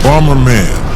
Bomberman.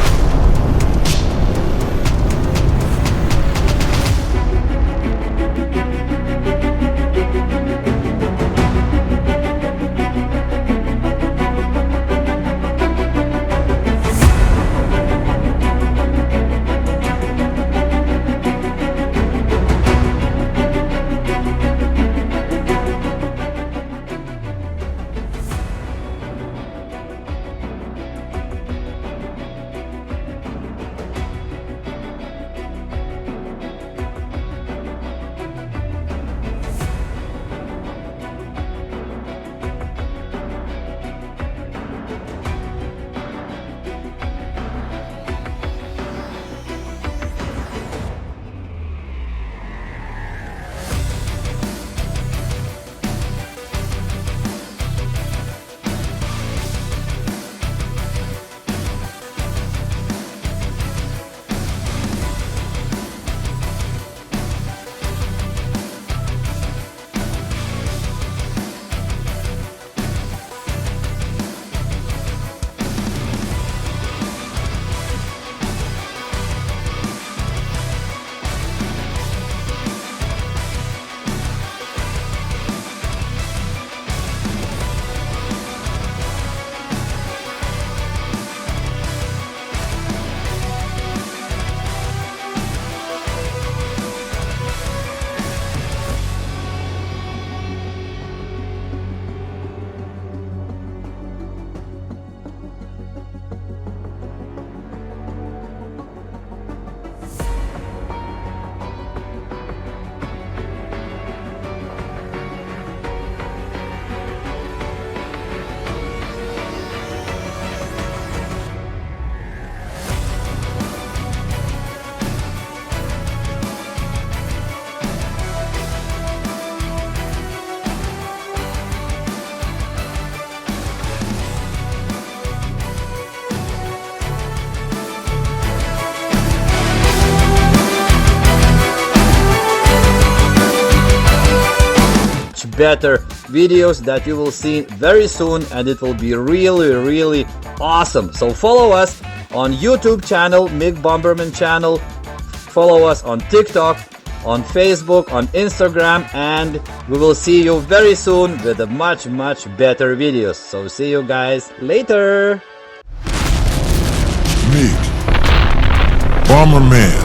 Better videos that you will see very soon, and it will be really awesome. So follow us on YouTube channel, Mig Bomberman channel. Follow us on TikTok, on Facebook, on Instagram, and we will see you very soon with a much better videos. So see you guys later. Mig Bomberman.